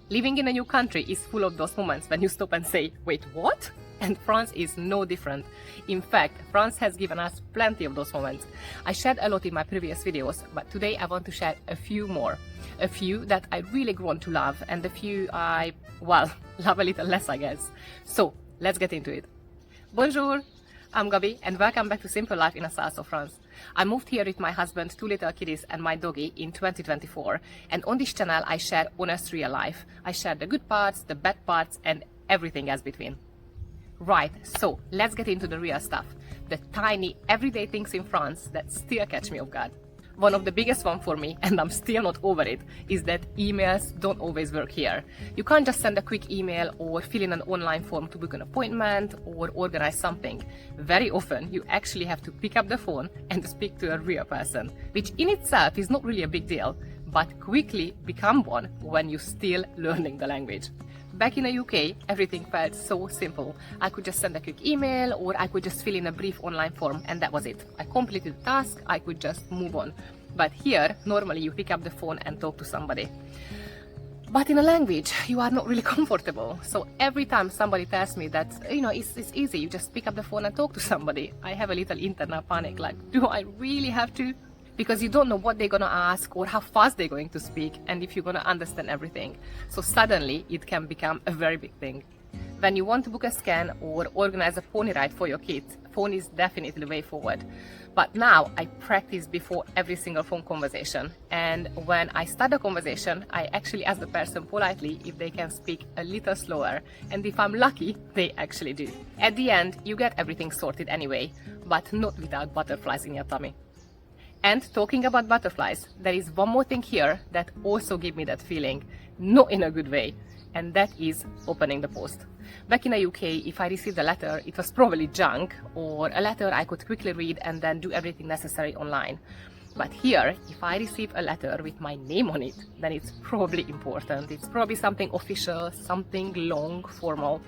Living in a new country is full of those moments when you stop and say, wait, what? And France is no different. In fact, France has given us plenty of those moments. I shared a lot in my previous videos, but today I want to share a few more. A few that I really grown to love, and a few I, well, love a little less, I guess. So, let's get into it. Bonjour! I'm Gabi, and welcome back to Simple Life in the south of France. I moved here with my husband, 2 little kiddies, and my doggy in 2024. And on this channel, I share honest real life. I share the good parts, the bad parts, and everything else between. Right, so let's get into the real stuff. The tiny, everyday things in France that still catch me off guard. One of the biggest one for me, and I'm still not over it, is that emails don't always work here. You can't just send a quick email or fill in an online form to book an appointment or organize something. Very often, you actually have to pick up the phone and speak to a real person, which in itself is not really a big deal, but quickly become one when you're still learning the language. Back in the UK, everything felt so simple. I could just send a quick email or I could just fill in a brief online form and that was it. I completed the task, I could just move on. But here, normally you pick up the phone and talk to somebody. But in a language, you are not really comfortable. So every time somebody tells me that, it's easy, you just pick up the phone and talk to somebody, I have a little internal panic, like, do I really have to? Because you don't know what they're gonna ask or how fast they're going to speak and if you're gonna understand everything. So suddenly it can become a very big thing. When you want to book a scan or organize a pony ride for your kids, phone is definitely the way forward. But now I practice before every single phone conversation. And when I start a conversation, I actually ask the person politely if they can speak a little slower. And if I'm lucky, they actually do. At the end, you get everything sorted anyway, but not without butterflies in your tummy. And talking about butterflies, there is one more thing here that also gave me that feeling, not in a good way, and that is opening the post. Back in the UK, if I received a letter, it was probably junk, or a letter I could quickly read and then do everything necessary online. But here, if I receive a letter with my name on it, then it's probably important. It's probably something official, something long, formal,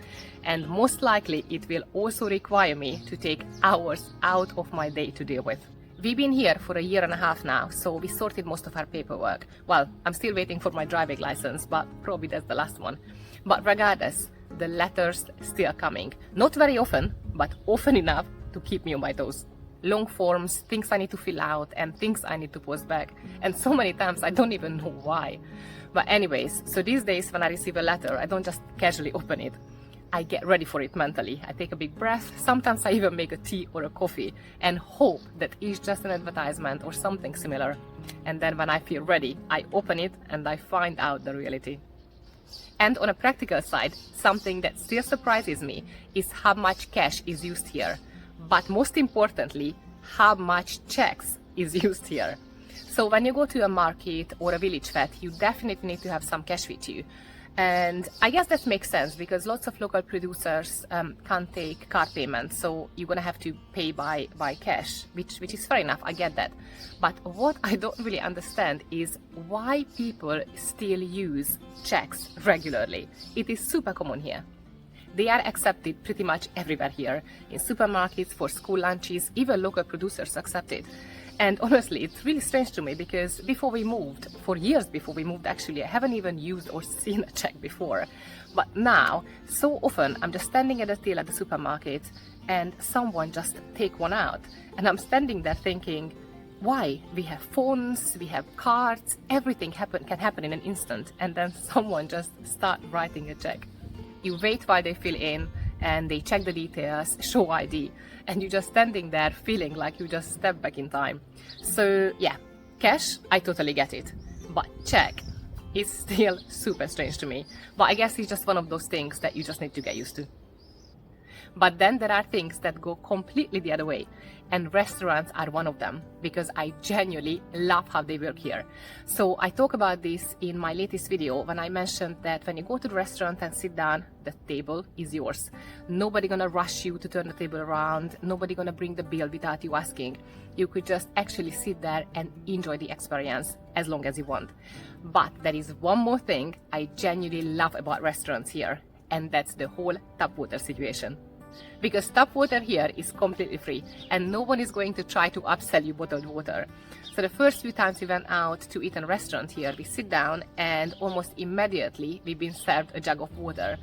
and most likely it will also require me to take hours out of my day to deal with. We've been here for 1.5 years now, so we sorted most of our paperwork. Well, I'm still waiting for my driving license, but probably that's the last one. But regardless, the letters still coming. Not very often, but often enough to keep me on my toes. Long forms, things I need to fill out, and things I need to post back. And so many times I don't even know why. But anyways, so these days when I receive a letter, I don't just casually open it. I get ready for it mentally. I take a big breath. Sometimes I even make a tea or a coffee and hope that it's just an advertisement or something similar. And then when I feel ready, I open it and I find out the reality. And on a practical side, something that still surprises me is how much cash is used here. But most importantly, how much checks is used here. So when you go to a market or a village fete, you definitely need to have some cash with you. And I guess that makes sense because lots of local producers can't take card payments, so you're gonna have to pay by cash, which is fair enough, I get that. But what I don't really understand is why people still use checks regularly. It is super common here. They are accepted pretty much everywhere here, in supermarkets, for school lunches, even local producers accept it. And honestly, it's really strange to me because before we moved, for years before we moved actually, I haven't even used or seen a check before. But now, so often I'm just standing at the till at the supermarket and someone just take one out. And I'm standing there thinking, why? We have phones, we have cards, everything can happen in an instant. And then someone just start writing a check. You wait while they fill in and they check the details, show ID, and you're just standing there feeling like you just stepped back in time. So yeah, cash, I totally get it, but check is still super strange to me. But I guess it's just one of those things that you just need to get used to. But then there are things that go completely the other way, and restaurants are one of them because I genuinely love how they work here. So I talk about this in my latest video when I mentioned that when you go to the restaurant and sit down, the table is yours. Nobody gonna rush you to turn the table around, nobody gonna bring the bill without you asking. You could just actually sit there and enjoy the experience as long as you want. But there is one more thing I genuinely love about restaurants here, and that's the whole tap water situation. because tap water here is completely free and no one is going to try to upsell you bottled water. So the first few times we went out to eat in a restaurant here, we sit down and almost immediately we've been served a jug of water.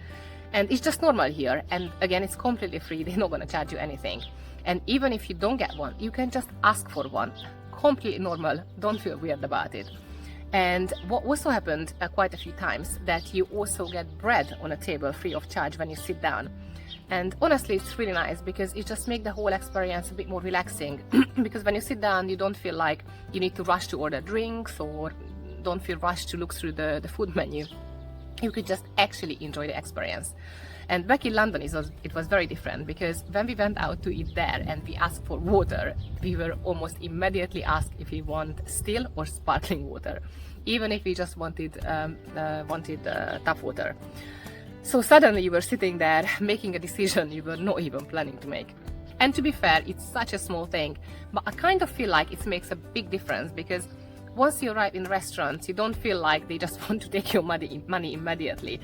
And it's just normal here, and again, it's completely free, they're not going to charge you anything. And even if you don't get one, you can just ask for one. Completely normal, don't feel weird about it. And what also happened quite a few times, that you also get bread on a table free of charge when you sit down. And honestly, it's really nice because it just makes the whole experience a bit more relaxing. Because when you sit down, you don't feel like you need to rush to order drinks or don't feel rushed to look through the food menu. You could just actually enjoy the experience. And back in London, it was very different, because when we went out to eat there and we asked for water, we were almost immediately asked if we want still or sparkling water, even if we just wanted tap water. So suddenly you were sitting there making a decision you were not even planning to make. And to be fair, it's such a small thing, but I kind of feel like it makes a big difference, because once you arrive in restaurants, you don't feel like they just want to take your money immediately.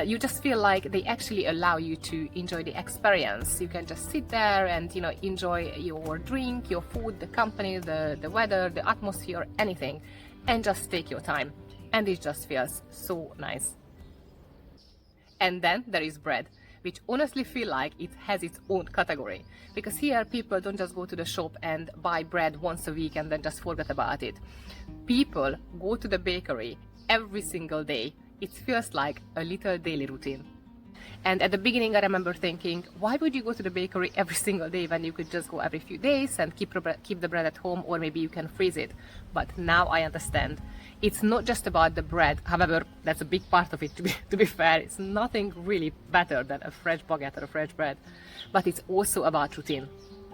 You just feel like they actually allow you to enjoy the experience. You can just sit there and, you know, enjoy your drink, your food, the company, the weather, the atmosphere, anything, and just take your time. And it just feels so nice. And then there is bread, which honestly feel like it has its own category, because here people don't just go to the shop and buy bread once a week and then just forget about it. People go to the bakery every single day. It feels like a little daily routine. And at the beginning I remember thinking, why would you go to the bakery every single day when you could just go every few days and keep the bread at home, or maybe you can freeze it. But now I understand. It's not just about the bread, however, that's a big part of it, to be fair. It's nothing really better than a fresh baguette or a fresh bread. But it's also about routine.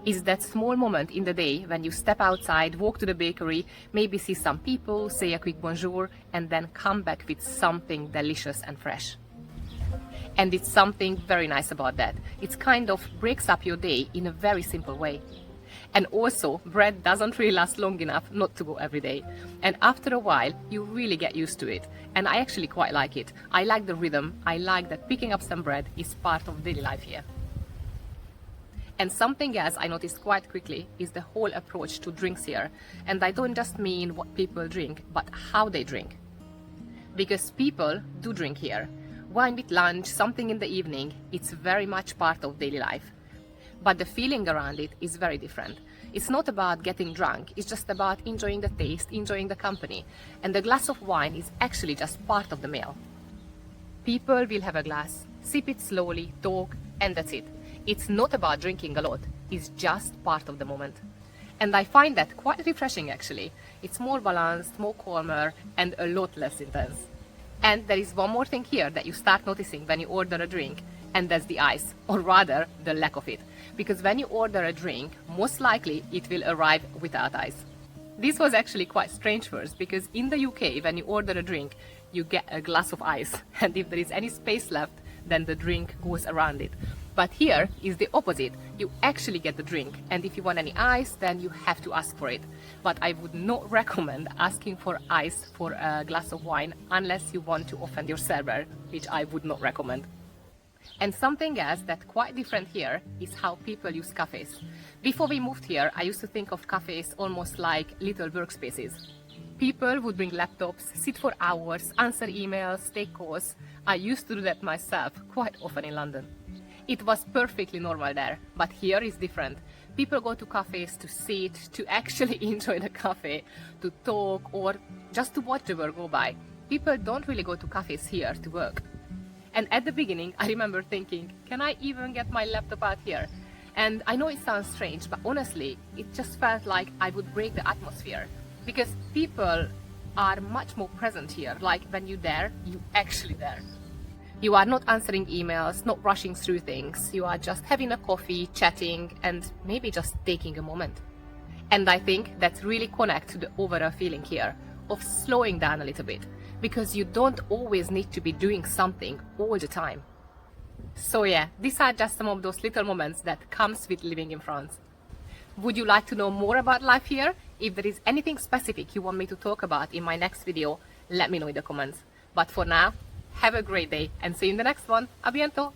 It's that small moment in the day when you step outside, walk to the bakery, maybe see some people, say a quick bonjour, and then come back with something delicious and fresh. And it's something very nice about that. It kind of breaks up your day in a very simple way. And also, bread doesn't really last long enough not to go every day. And after a while, you really get used to it. And I actually quite like it. I like the rhythm. I like that picking up some bread is part of daily life here. And something else I noticed quite quickly is the whole approach to drinks here. And I don't just mean what people drink, but how they drink. Because people do drink here. Wine with lunch, something in the evening, it's very much part of daily life. But the feeling around it is very different. It's not about getting drunk, it's just about enjoying the taste, enjoying the company. And the glass of wine is actually just part of the meal. People will have a glass, sip it slowly, talk, and that's it. It's not about drinking a lot, it's just part of the moment. And I find that quite refreshing actually. It's more balanced, more calmer, and a lot less intense. And there is one more thing here that you start noticing when you order a drink, and that's the ice, or rather the lack of it. Because when you order a drink, most likely it will arrive without ice. This was actually quite strange first, because in the UK, when you order a drink, you get a glass of ice, and if there is any space left, then the drink goes around it. But here is the opposite. You actually get the drink, and if you want any ice, then you have to ask for it. But I would not recommend asking for ice for a glass of wine unless you want to offend your server, which I would not recommend. And something else that's quite different here is how people use cafes. Before we moved here, I used to think of cafes almost like little workspaces. People would bring laptops, sit for hours, answer emails, take calls. I used to do that myself quite often in London. It was perfectly normal there, but here is different. People go to cafes to sit, to actually enjoy the cafe, to talk, or just to watch the world go by. People don't really go to cafes here to work. And at the beginning, I remember thinking, can I even get my laptop out here? And I know it sounds strange, but honestly, it just felt like I would break the atmosphere. Because people are much more present here, like when you're there, you're actually there. You are not answering emails, not rushing through things. You are just having a coffee, chatting, and maybe just taking a moment. And I think that really connects to the overall feeling here of slowing down a little bit, because you don't always need to be doing something all the time. So yeah, these are just some of those little moments that comes with living in France. Would you like to know more about life here? If there is anything specific you want me to talk about in my next video, let me know in the comments. But for now, have a great day and see you in the next one. A bientôt!